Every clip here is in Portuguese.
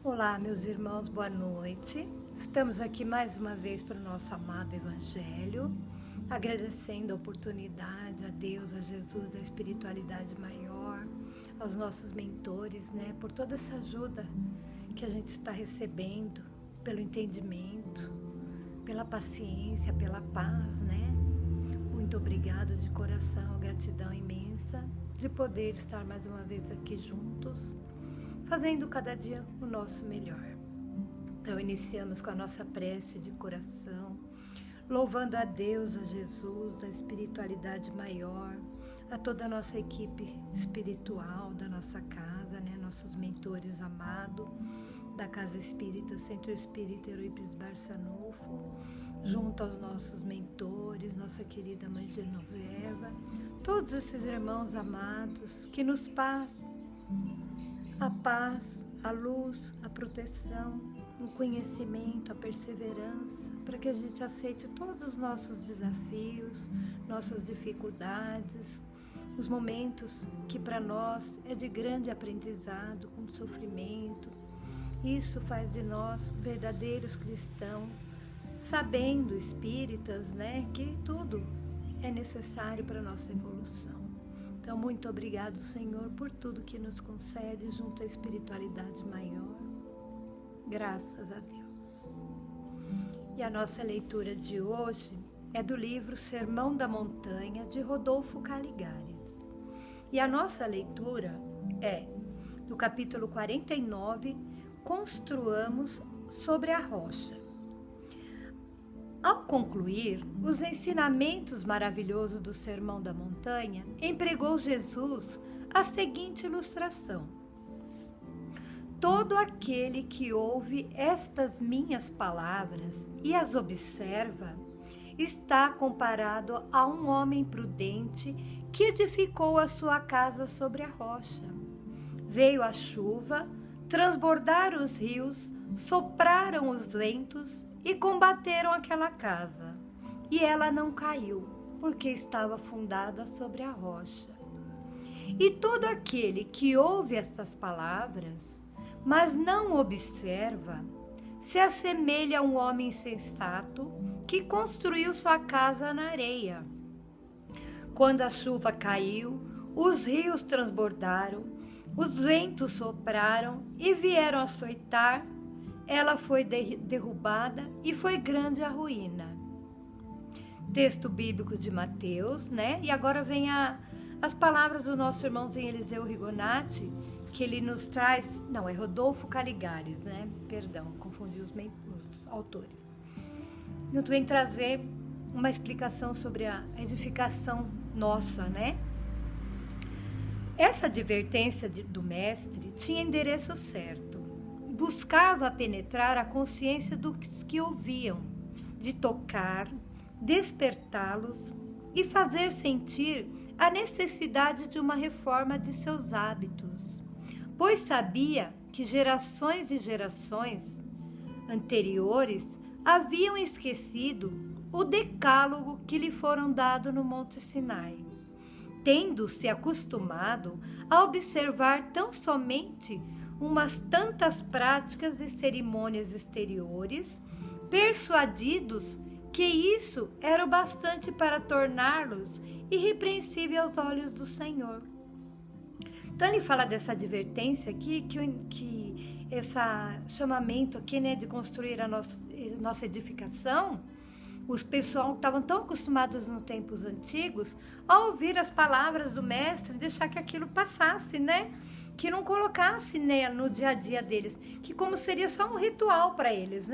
Olá, meus irmãos, boa noite. Estamos aqui mais uma vez para o nosso amado Evangelho, agradecendo a oportunidade a Deus, a Jesus, a espiritualidade maior, aos nossos mentores, por toda essa ajuda que a gente está recebendo, pelo entendimento, pela paciência, pela paz, Muito obrigado de coração, gratidão imensa de poder estar mais uma vez aqui juntos, fazendo cada dia o nosso melhor. Então iniciamos com a nossa prece de coração, louvando a Deus, a Jesus, a espiritualidade maior, a toda a nossa equipe espiritual da nossa casa, nossos mentores amados, da Casa Espírita, Centro Espírita Eurípides Barçanufo, junto aos nossos mentores, nossa querida Mãe Genoveva, todos esses irmãos amados que nos passam a paz, a luz, a proteção, o conhecimento, a perseverança, para que a gente aceite todos os nossos desafios, nossas dificuldades, os momentos que para nós é de grande aprendizado, com sofrimento. Isso faz de nós verdadeiros cristãos, sabendo, espíritas, que tudo é necessário para a nossa evolução. Então, muito obrigado, Senhor, por tudo que nos concede junto à espiritualidade maior. Graças a Deus. E a nossa leitura de hoje é do livro Sermão da Montanha, de Rodolfo Caligares. E a nossa leitura é do capítulo 49, Construamos sobre a Rocha. Ao concluir os ensinamentos maravilhosos do Sermão da Montanha, empregou Jesus a seguinte ilustração: todo aquele que ouve estas minhas palavras e as observa, está comparado a um homem prudente que edificou a sua casa sobre a rocha. Veio a chuva, transbordaram os rios, sopraram os ventos e combateram aquela casa, e ela não caiu, porque estava fundada sobre a rocha. E todo aquele que ouve estas palavras, mas não observa, se assemelha a um homem insensato que construiu sua casa na areia. Quando a chuva caiu, os rios transbordaram, os ventos sopraram e vieram açoitar, ela foi derrubada e foi grande a ruína. Texto bíblico de Mateus, E agora vem as palavras do nosso irmãozinho Eliseu Rigonati, que ele nos traz, é Rodolfo Caligares, Perdão, confundi os autores. Ele vem trazer uma explicação sobre a edificação nossa, Essa advertência do mestre tinha endereço certo. Buscava penetrar a consciência dos que ouviam, de tocar, despertá-los e fazer sentir a necessidade de uma reforma de seus hábitos, pois sabia que gerações e gerações anteriores haviam esquecido o decálogo que lhe foram dado no Monte Sinai, tendo-se acostumado a observar tão somente umas tantas práticas e cerimônias exteriores, persuadidos que isso era o bastante para torná-los irrepreensíveis aos olhos do Senhor. Então ele fala dessa advertência aqui, que esse chamamento aqui, de construir a nossa edificação, os pessoal estavam tão acostumados nos tempos antigos a ouvir as palavras do mestre, deixar que aquilo passasse, que não colocasse no dia a dia deles, que como seria só um ritual para eles,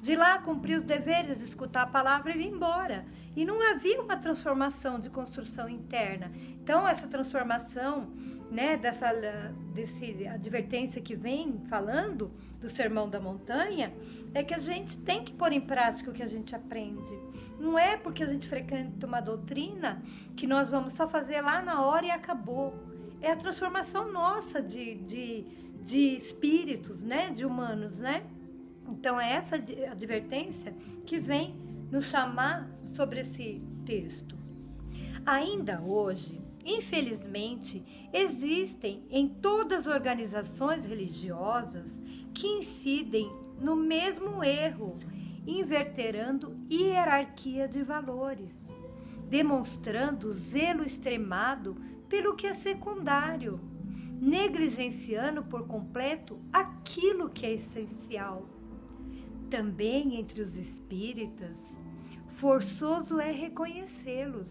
de ir lá cumprir os deveres, escutar a palavra e ir embora. E não havia uma transformação de construção interna. Então essa transformação, desse advertência que vem falando do Sermão da Montanha, é que a gente tem que pôr em prática o que a gente aprende. Não é porque a gente frequenta uma doutrina que nós vamos só fazer lá na hora e acabou. É a transformação nossa de espíritos, de humanos, Então é essa advertência que vem nos chamar sobre esse texto. Ainda hoje, Infelizmente, existem em todas as organizações religiosas que incidem no mesmo erro, inverterando hierarquia de valores, demonstrando zelo extremado pelo que é secundário, negligenciando por completo aquilo que é essencial. Também entre os espíritas, forçoso é reconhecê-los.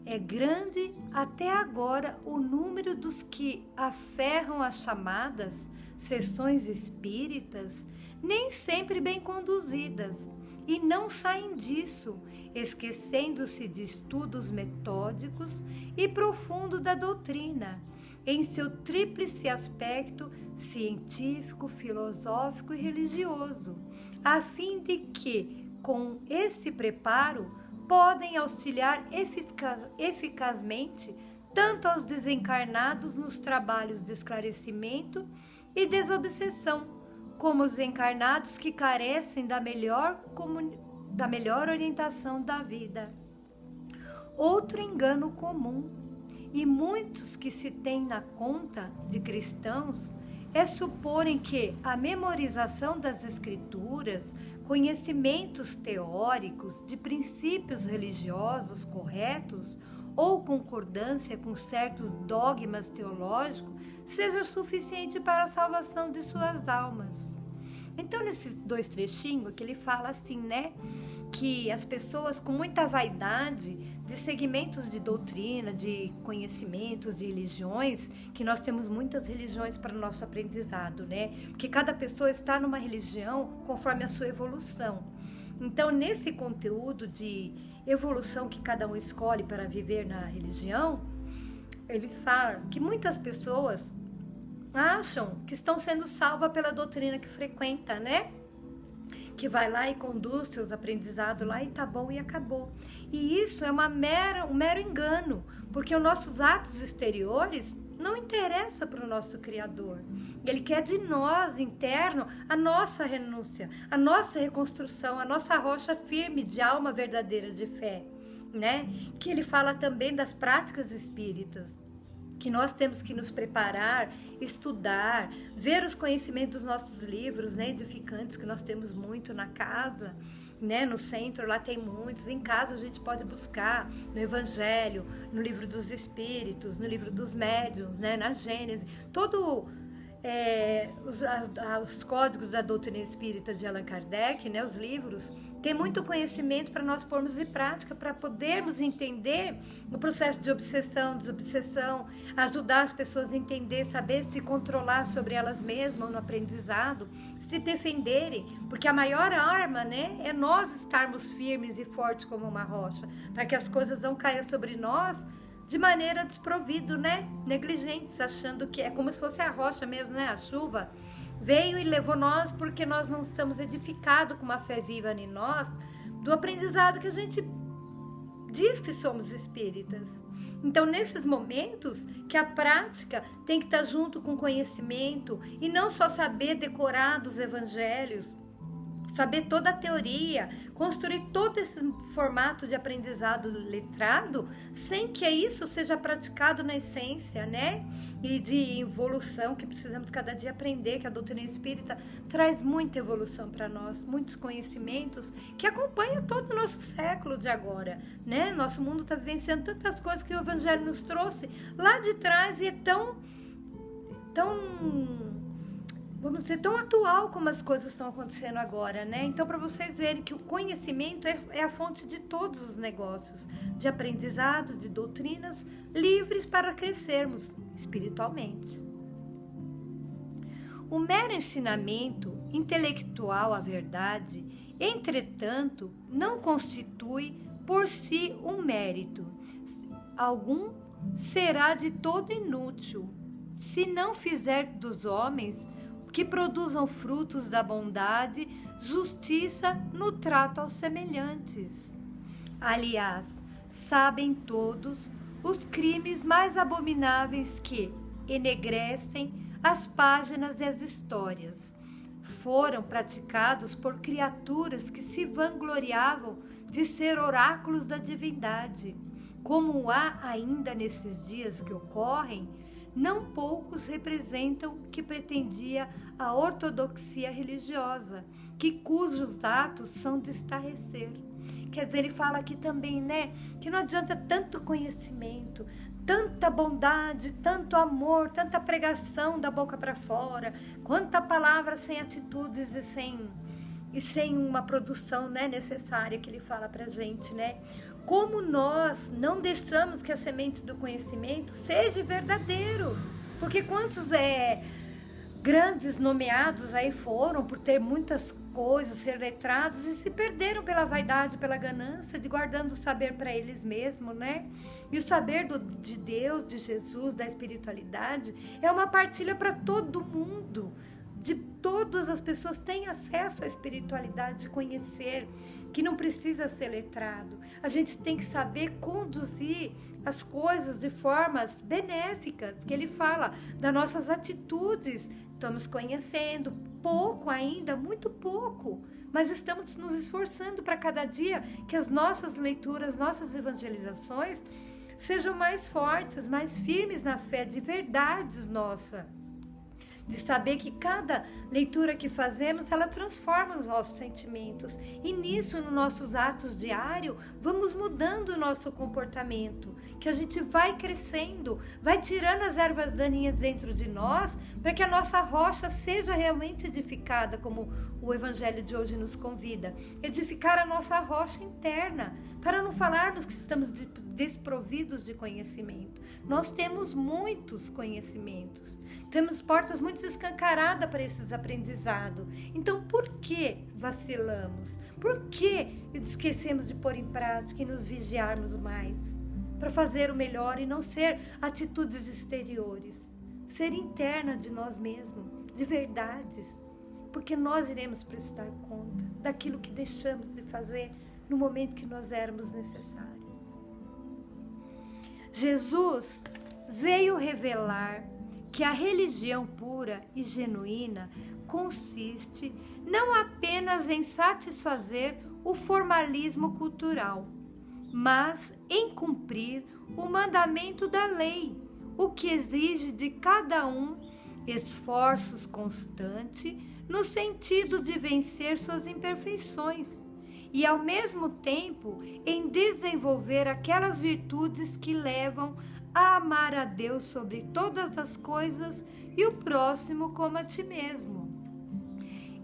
É grande até agora o número dos que aferram as chamadas sessões espíritas, nem sempre bem conduzidas, e não saem disso, esquecendo-se de estudos metódicos e profundos da doutrina, em seu tríplice aspecto científico, filosófico e religioso, a fim de que, com esse preparo, podem auxiliar eficazmente tanto aos desencarnados nos trabalhos de esclarecimento e desobsessão, como os encarnados que carecem da melhor orientação da vida. Outro engano comum, e muitos que se têm na conta de cristãos, é suporem que a memorização das escrituras, conhecimentos teóricos de princípios religiosos corretos ou concordância com certos dogmas teológicos seja suficiente para a salvação de suas almas. Então, nesses 2 trechinhos que ele fala assim, né, que as pessoas com muita vaidade de segmentos de doutrina, de conhecimentos, de religiões, que nós temos muitas religiões para o nosso aprendizado, né? Porque cada pessoa está numa religião conforme a sua evolução. Então, nesse conteúdo de evolução que cada um escolhe para viver na religião, ele fala que muitas pessoas acham que estão sendo salvas pela doutrina que frequenta, né? Que vai lá e conduz seus aprendizados lá e tá bom e acabou. E isso é um mero engano, porque os nossos atos exteriores não interessam para o nosso Criador. Ele quer de nós, interno, a nossa renúncia, a nossa reconstrução, a nossa rocha firme de alma verdadeira de fé, né? Que ele fala também das práticas espíritas, que nós temos que nos preparar, estudar, ver os conhecimentos dos nossos livros, né, edificantes, que nós temos muito na casa, né, no centro lá tem muitos, em casa a gente pode buscar no Evangelho, no Livro dos Espíritos, no Livro dos Médiuns, né, na Gênese, todo os códigos da doutrina espírita de Allan Kardec, né, os livros, tem muito conhecimento para nós pormos em prática, para podermos entender o processo de obsessão, desobsessão, ajudar as pessoas a entender, saber se controlar sobre elas mesmas no aprendizado, se defenderem, porque a maior arma, né, é nós estarmos firmes e fortes como uma rocha, para que as coisas não caiam sobre nós de maneira desprovida, né, negligentes, achando que é como se fosse a rocha mesmo, né, a chuva veio e levou nós porque nós não estamos edificados com uma fé viva em nós, do aprendizado que a gente diz que somos espíritas. Então, nesses momentos que a prática tem que estar junto com o conhecimento e não só saber decorar dos evangelhos, saber toda a teoria, construir todo esse formato de aprendizado letrado, sem que isso seja praticado na essência, né? E de evolução, que precisamos cada dia aprender, que a doutrina espírita traz muita evolução para nós, muitos conhecimentos que acompanham todo o nosso século de agora, né? Nosso mundo está vivenciando tantas coisas que o Evangelho nos trouxe lá de trás e é tão vamos dizer, tão atual como as coisas estão acontecendo agora, né? Então, para vocês verem que o conhecimento é a fonte de todos os negócios, de aprendizado, de doutrinas, livres para crescermos espiritualmente. O mero ensinamento intelectual à verdade, entretanto, não constitui por si um mérito. Algum será de todo inútil, se não fizer dos homens que produzam frutos da bondade, justiça no trato aos semelhantes. Aliás, sabem todos os crimes mais abomináveis que enegrecem as páginas e as histórias. Foram praticados por criaturas que se vangloriavam de ser oráculos da divindade, como há ainda nesses dias que ocorrem, não poucos representam que pretendia a ortodoxia religiosa, cujos atos são de estarrecer. Quer dizer, ele fala aqui também, né, que não adianta tanto conhecimento, tanta bondade, tanto amor, tanta pregação da boca para fora, quanta palavra sem atitudes e sem uma produção, né, necessária que ele fala pra gente, né? Como nós não deixamos que a semente do conhecimento seja verdadeiro. Porque quantos grandes nomeados aí foram por ter muitas coisas, ser letrados, e se perderam pela vaidade, pela ganância, de guardando o saber para eles mesmos, né? E o saber de Deus, de Jesus, da espiritualidade, é uma partilha para todo mundo. De todas as pessoas têm acesso à espiritualidade, de conhecer, que não precisa ser letrado. A gente tem que saber conduzir as coisas de formas benéficas, que ele fala das nossas atitudes. Estamos conhecendo pouco ainda, muito pouco, mas estamos nos esforçando para cada dia que as nossas leituras, nossas evangelizações sejam mais fortes, mais firmes na fé de verdades nossa. De saber que cada leitura que fazemos, ela transforma os nossos sentimentos. E nisso, nos nossos atos diários, vamos mudando o nosso comportamento. Que a gente vai crescendo, vai tirando as ervas daninhas dentro de nós, para que a nossa rocha seja realmente edificada, como o Evangelho de hoje nos convida. Edificar a nossa rocha interna, para não falarmos que estamos desprovidos de conhecimento. Nós temos muitos conhecimentos. Temos portas muito escancaradas para esses aprendizados. Então, por que vacilamos? Por que esquecemos de pôr em prática e nos vigiarmos mais? Para fazer o melhor e não ser atitudes exteriores. Ser interna de nós mesmos, de verdades. Porque nós iremos prestar conta daquilo que deixamos de fazer no momento que nós éramos necessários. Jesus veio revelar que a religião pura e genuína consiste não apenas em satisfazer o formalismo cultural, mas em cumprir o mandamento da lei, o que exige de cada um esforços constantes no sentido de vencer suas imperfeições e, ao mesmo tempo, em desenvolver aquelas virtudes que levam a amar a Deus sobre todas as coisas e o próximo como a ti mesmo.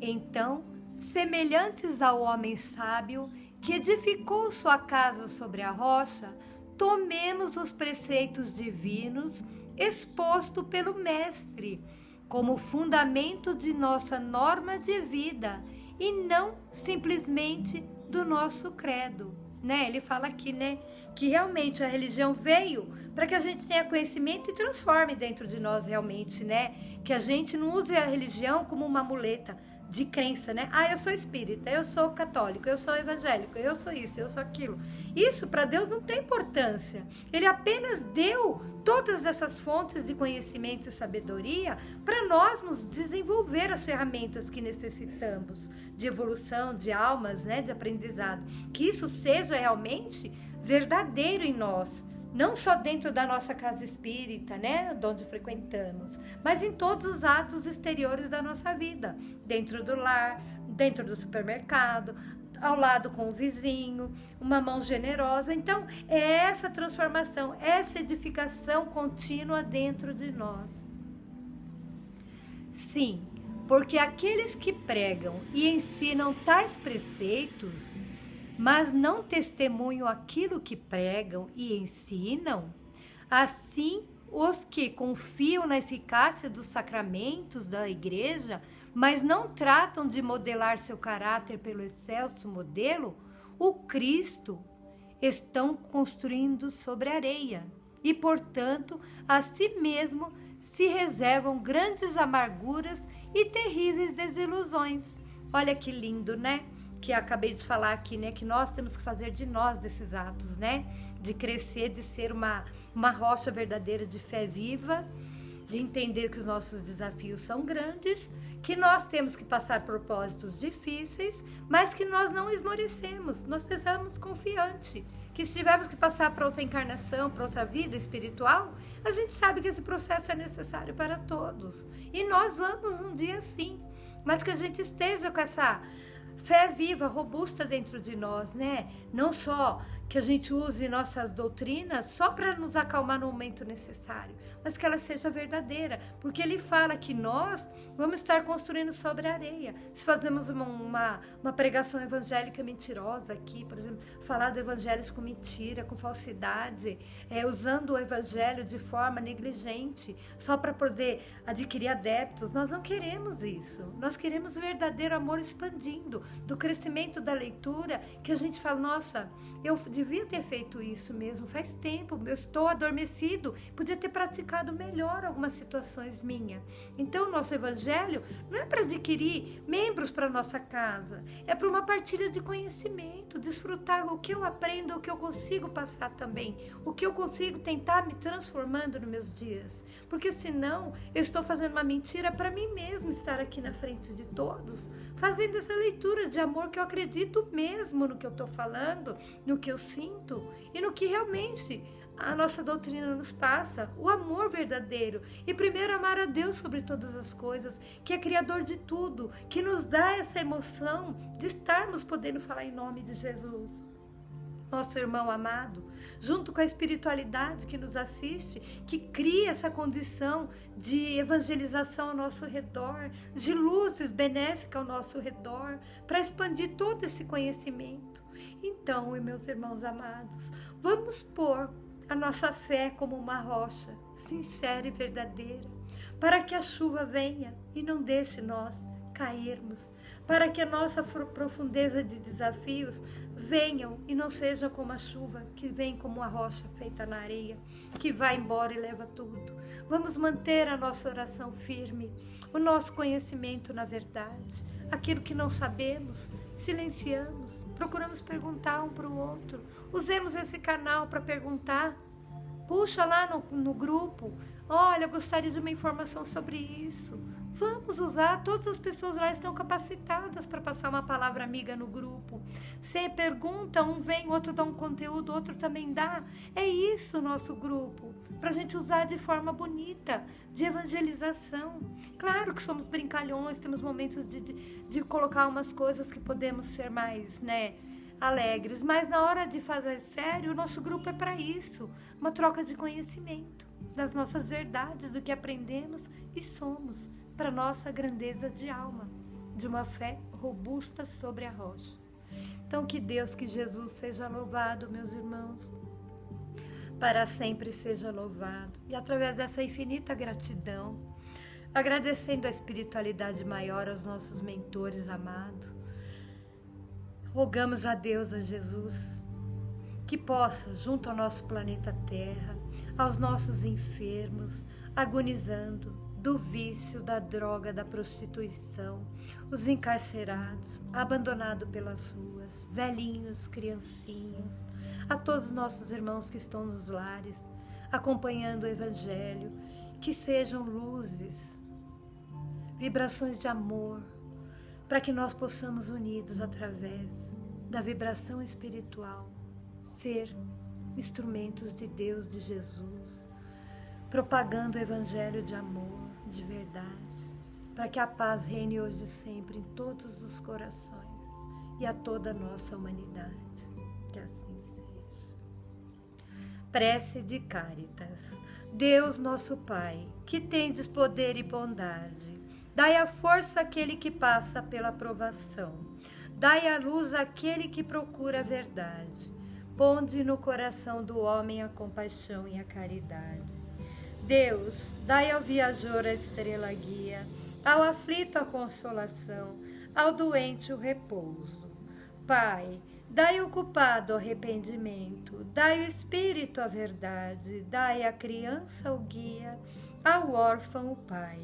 Então, semelhantes ao homem sábio que edificou sua casa sobre a rocha, tomemos os preceitos divinos exposto pelo Mestre como fundamento de nossa norma de vida e não simplesmente do nosso credo. Ele fala aqui, que realmente a religião veio para que a gente tenha conhecimento e transforme dentro de nós realmente, que a gente não use a religião como uma muleta de crença, eu sou espírita, eu sou católico, eu sou evangélico, eu sou isso, eu sou aquilo. Isso para Deus não tem importância. Ele apenas deu todas essas fontes de conhecimento e sabedoria para nós nos desenvolver as ferramentas que necessitamos de evolução, de almas, de aprendizado. Que isso seja realmente verdadeiro em nós. Não só dentro da nossa casa espírita, de onde frequentamos, mas em todos os atos exteriores da nossa vida. Dentro do lar, dentro do supermercado, ao lado com o vizinho, uma mão generosa. Então, é essa transformação, essa edificação contínua dentro de nós. Sim, porque aqueles que pregam e ensinam tais preceitos, mas não testemunham aquilo que pregam e ensinam, assim os que confiam na eficácia dos sacramentos da igreja, mas não tratam de modelar seu caráter pelo excelso modelo, o Cristo estão construindo sobre areia e, portanto, a si mesmo se reservam grandes amarguras e terríveis desilusões. Olha que lindo, que eu acabei de falar aqui, que nós temos que fazer de nós desses atos, de crescer, de ser uma rocha verdadeira de fé viva de entender que os nossos desafios são grandes, que nós temos que passar propósitos difíceis, mas que nós não esmorecemos, nós estamos confiantes, que se tivermos que passar para outra encarnação, para outra vida espiritual, a gente sabe que esse processo é necessário para todos. E nós vamos um dia sim, mas que a gente esteja com essa fé viva, robusta dentro de nós, né? Não só que a gente use nossas doutrinas só para nos acalmar no momento necessário, mas que ela seja verdadeira, porque ele fala que nós vamos estar construindo sobre a areia. Se fazemos uma pregação evangélica mentirosa aqui, por exemplo, falar do evangelho com mentira, com falsidade, usando o evangelho de forma negligente, só para poder adquirir adeptos, nós não queremos isso. Nós queremos o verdadeiro amor expandindo, do crescimento da leitura, que a gente fala, nossa, eu devia ter feito isso mesmo, faz tempo, eu estou adormecido, podia ter praticado melhor algumas situações minhas. Então, o nosso evangelho não é para adquirir membros para nossa casa, é para uma partilha de conhecimento, desfrutar o que eu aprendo, o que eu consigo passar também, o que eu consigo tentar me transformando nos meus dias, porque senão eu estou fazendo uma mentira para mim mesmo estar aqui na frente de todos, fazendo essa leitura de amor que eu acredito mesmo no que eu estou falando, no que eu sinto e no que realmente a nossa doutrina nos passa, o amor verdadeiro. E primeiro amar a Deus sobre todas as coisas, que é criador de tudo, que nos dá essa emoção de estarmos podendo falar em nome de Jesus. Nosso irmão amado, junto com a espiritualidade que nos assiste, que cria essa condição de evangelização ao nosso redor, de luzes benéficas ao nosso redor, para expandir todo esse conhecimento. Então, meus irmãos amados, vamos pôr a nossa fé como uma rocha, sincera e verdadeira, para que a chuva venha e não deixe nós cairmos, para que a nossa profundeza de desafios venham e não seja como a chuva que vem como a rocha feita na areia, que vai embora e leva tudo. Vamos manter a nossa oração firme, o nosso conhecimento na verdade, aquilo que não sabemos, silenciamos, procuramos perguntar um para o outro, usemos esse canal para perguntar, puxa lá no grupo, olha, eu gostaria de uma informação sobre isso. Vamos usar, todas as pessoas lá estão capacitadas para passar uma palavra amiga no grupo. Você pergunta, um vem, outro dá um conteúdo, outro também dá. É isso o nosso grupo, para a gente usar de forma bonita, de evangelização. Claro que somos brincalhões, temos momentos de colocar umas coisas que podemos ser mais, alegres, mas na hora de fazer sério, o nosso grupo é para isso, uma troca de conhecimento, das nossas verdades, do que aprendemos e somos, para nossa grandeza de alma, de uma fé robusta sobre a rocha. Então, que Deus, que Jesus seja louvado, meus irmãos, para sempre seja louvado. E através dessa infinita gratidão, agradecendo a espiritualidade maior aos nossos mentores amados, rogamos a Deus, a Jesus, que possa, junto ao nosso planeta Terra, aos nossos enfermos, agonizando do vício, da droga, da prostituição, os encarcerados, abandonados pelas ruas, velhinhos, criancinhas, a todos os nossos irmãos que estão nos lares, acompanhando o Evangelho, que sejam luzes, vibrações de amor, para que nós possamos, unidos através da vibração espiritual, ser instrumentos de Deus, de Jesus, propagando o Evangelho de amor, de verdade, para que a paz reine hoje e sempre em todos os corações e a toda a nossa humanidade. Que assim seja. Prece de Cáritas. Deus nosso Pai, que tendes poder e bondade, dai a força àquele que passa pela provação, dai a luz àquele que procura a verdade, ponde no coração do homem a compaixão e a caridade. Deus, dai ao viajor a estrela guia, ao aflito a consolação, ao doente o repouso. Pai, dai ao culpado o arrependimento, dai ao espírito a verdade, dai à criança o guia, ao órfão o pai.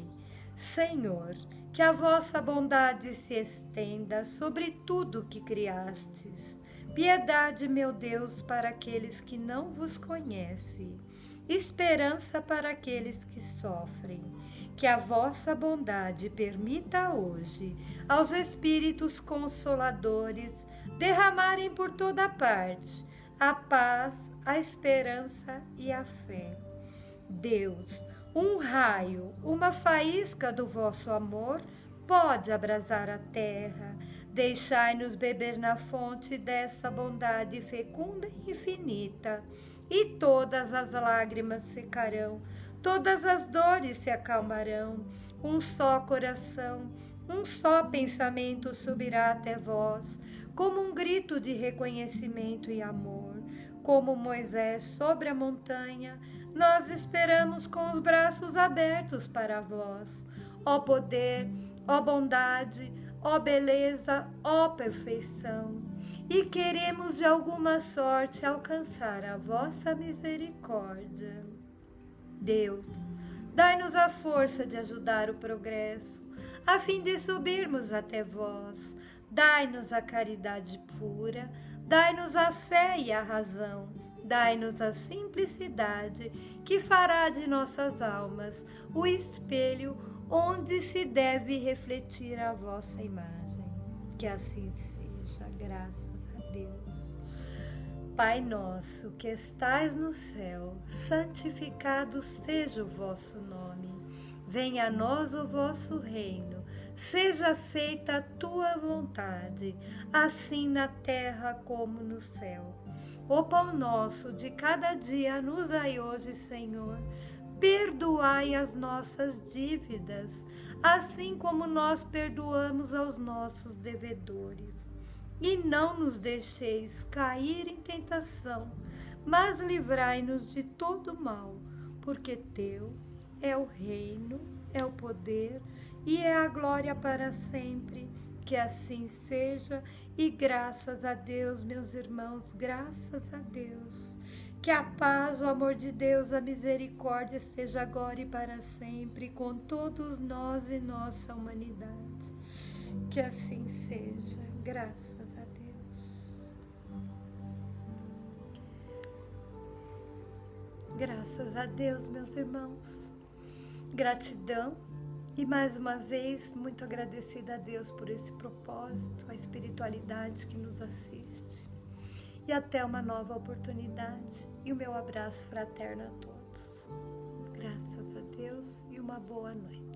Senhor, que a vossa bondade se estenda sobre tudo que criastes. Piedade, meu Deus, para aqueles que não vos conhecem. esperança para aqueles que sofrem. Que a vossa bondade permita hoje aos Espíritos Consoladores derramarem por toda parte a paz, a esperança e a fé. Deus, um raio, uma faísca do vosso amor pode abrasar a terra. Deixai-nos beber na fonte dessa bondade fecunda e infinita, e todas as lágrimas secarão, todas as dores se acalmarão. Um só coração, um só pensamento subirá até vós, como um grito de reconhecimento e amor. Como Moisés sobre a montanha, nós esperamos com os braços abertos para vós. Ó poder, ó bondade, ó beleza, ó perfeição. E queremos de alguma sorte alcançar a vossa misericórdia. Deus, dai-nos a força de ajudar o progresso, a fim de subirmos até vós. Dai-nos a caridade pura, dai-nos a fé e a razão, dai-nos a simplicidade que fará de nossas almas o espelho onde se deve refletir a vossa imagem. Que assim seja, graças a Deus. Pai nosso que estais no céu, santificado seja o vosso nome. Venha a nós o vosso reino, seja feita a tua vontade, assim na terra como no céu. O pão nosso de cada dia nos dai hoje, Senhor. Perdoai as nossas dívidas, assim como nós perdoamos aos nossos devedores. E não nos deixeis cair em tentação, mas livrai-nos de todo mal, porque teu é o reino, é o poder e é a glória para sempre. Que assim seja, e graças a Deus, meus irmãos, graças a Deus. Que a paz, o amor de Deus, a misericórdia esteja agora e para sempre com todos nós e nossa humanidade. Que assim seja, graças a Deus. Graças a Deus, meus irmãos. Gratidão. E mais uma vez, muito agradecida a Deus por esse propósito, a espiritualidade que nos assiste. E até uma nova oportunidade. E o meu abraço fraterno a todos. Graças a Deus e uma boa noite.